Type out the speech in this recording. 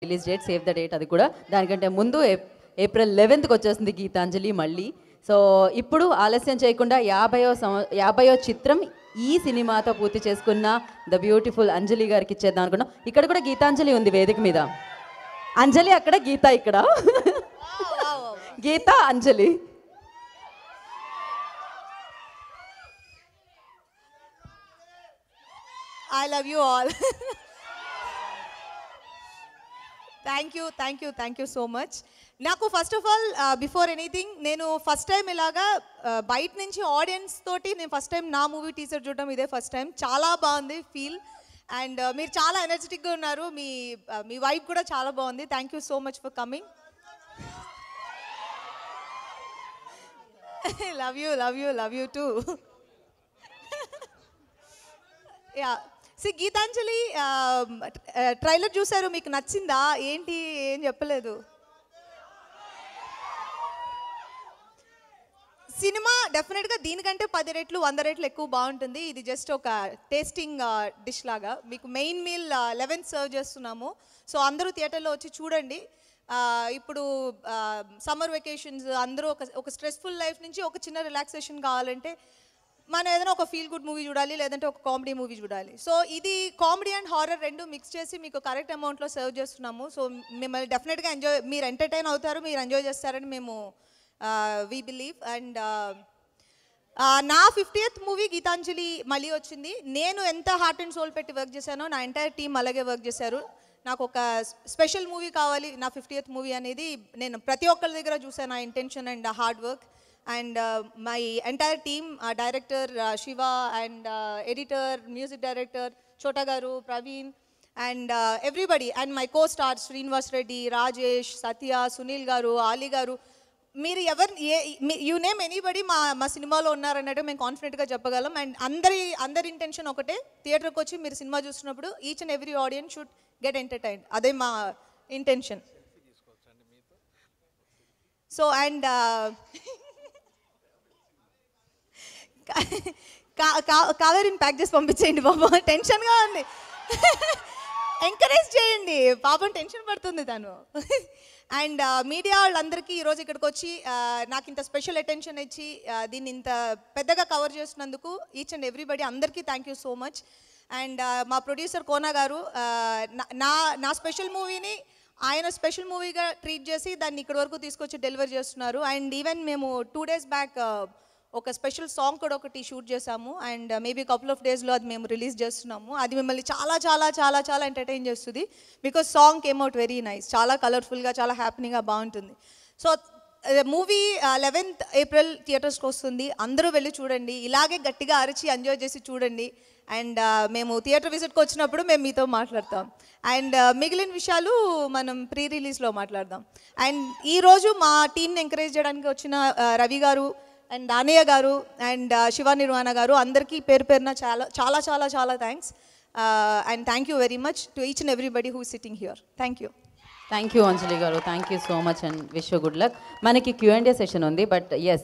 Release date, save the date. అది కూడా దానికంటే ముందు ఏప్రిల్ 11th వచ్చేస్తుంది గీతాంజలి మళ్ళీ. సో ఇప్పుడు ఆలస్యం చేయకుండా 50వ చిత్రం ఈ సినిమాతో పూర్తి చేసుకున్న ద బ్యూటిఫుల్ అంజలి గారికి ఇచ్చేద్దాం అనుకున్నాం. ఇక్కడ కూడా గీతాంజలి ఉంది వేదిక మీద. అంజలి అక్కడ, గీత ఇక్కడ. గీత, అంజలి. I love you all. Thank you so much. నాకు first of all before anything నేను ఫస్ట్ టైం ఇలాగా బయట నుంచి ఆడియన్స్ తోటి నేను ఫస్ట్ టైం నా మూవీ టీజర్ చూడడం ఇదే ఫస్ట్ టైం. చాలా బాగుంది ఫీల్. అండ్ మీరు చాలా ఎనర్జెటిక్గా ఉన్నారు. మీ వైబ్ కూడా చాలా బాగుంది. Thank you so much for coming. Love you too. Yeah, Geetanjali trailer చూసారు, మీకు నచ్చిందా ఏంటి? ఏం చెప్పలేదు. సినిమా డెఫినెట్గా దీనికంటే 10 రెట్లు 100 రెట్లు ఎక్కువ బాగుంటుంది. ఇది జస్ట్ ఒక టేస్టింగ్ డిష్ లాగా. మీకు మెయిన్ మీల్ 11th సర్వ్ చేస్తున్నాము. సో అందరూ థియేటర్లో వచ్చి చూడండి. ఇప్పుడు సమ్మర్ వెకేషన్స్, అందరూ ఒక స్ట్రెస్ఫుల్ లైఫ్ నుంచి ఒక చిన్న రిలాక్సేషన్ కావాలంటే మనం ఏదైనా ఒక ఫీల్ గుడ్ మూవీ చూడాలి, లేదంటే ఒక కామెడీ మూవీ చూడాలి. సో ఇది కామెడీ అండ్ హారర్ రెండు మిక్స్ చేసి మీకు కరెక్ట్ అమౌంట్లో సర్వ్ చేస్తున్నాము. సో మిమ్మల్ని డెఫినెట్గా మీరు ఎంటర్టైన్ అవుతారు, మీరు ఎంజాయ్ చేస్తారని మేము వీ బిలీవ్. అండ్ నా 50th మూవీ గీతాంజలి మళ్ళీ వచ్చింది. నేను ఎంత హార్ట్ అండ్ సోల్ పెట్టి వర్క్ చేశానో నా ఎంటైర్ టీమ్ అలాగే వర్క్ చేశారు. నాకు ఒక స్పెషల్ మూవీ కావాలి నా 50th మూవీ అనేది నేను ప్రతి ఒక్కరి దగ్గర చూసాను. నా intention and hard work. And my entire team, director Shiva and editor, music director Chota Garu, Praveen, and everybody, and my co-stars Srinivas Reddy, Rajesh, Satya, Sunil Garu, Ali Garu. మీరు you name anybody మా సినిమాలో ఉన్నారన్నట్టు మేము కాన్ఫిడెంట్గా చెప్పగలం. And అందరి intention ఒకటే, థియేటర్కి వచ్చి మీరు సినిమా చూస్తున్నప్పుడు each and every audience should get entertained. అదే మా ఇంటెన్షన్. సో అండ్ కావేరిని ప్యాక్ చేసి పంపించేయండి బాబా, టెన్షన్గా ఉంది. ఎంకరేజ్ చేయండి, పాపం టెన్షన్ పడుతుంది తను. అండ్ మీడియా వాళ్ళందరికీ ఈరోజు ఇక్కడికి వచ్చి నాకు ఇంత స్పెషల్ అటెన్షన్ ఇచ్చి దీన్ని ఇంత పెద్దగా కవర్ చేస్తున్నందుకు ఈచ్ అండ్ ఎవ్రీబడి అందరికీ thank you so much. And మా ప్రొడ్యూసర్ కోనా గారు నా స్పెషల్ మూవీని ఆయన స్పెషల్ మూవీగా ట్రీట్ చేసి దాన్ని ఇక్కడి వరకు తీసుకొచ్చి డెలివర్ చేస్తున్నారు. అండ్ ఈవెన్ మేము 2 days బ్యాక్ ఒక స్పెషల్ సాంగ్ కూడా ఒకటి షూట్ చేసాము. అండ్ మేబీ కపుల్ ఆఫ్ డేస్లో అది మేము రిలీజ్ చేస్తున్నాము. అది మిమ్మల్ని చాలా చాలా చాలా చాలా ఎంటర్టైన్ చేస్తుంది. Because song came out very nice, చాలా కలర్ఫుల్గా, చాలా హ్యాపీగా బాగుంటుంది. సో మూవీ 11th April థియేటర్స్కి వస్తుంది. అందరూ వెళ్ళి చూడండి, ఇలాగే గట్టిగా అరిచి ఎంజాయ్ చేసి చూడండి. అండ్ మేము థియేటర్ విజిట్కి వచ్చినప్పుడు మేము మీతో మాట్లాడతాం. అండ్ మిగిలిన విషయాలు మనం ప్రీ రిలీజ్లో మాట్లాడదాం. అండ్ ఈరోజు మా టీంని ఎంకరేజ్ చేయడానికి వచ్చిన రవి గారు అండ్ దానయ్య గారు అండ్ శివ నిర్వాణ గారు అందరికీ పేరు పేరున చాలా చాలా చాలా చాలా thanks. And thank you very much to each and everybody who is sitting here. Thank you Anjali garu, thank you so much and wish you good luck. మనకి Q&A సెషన్ ఉంది, బట్ ఎస్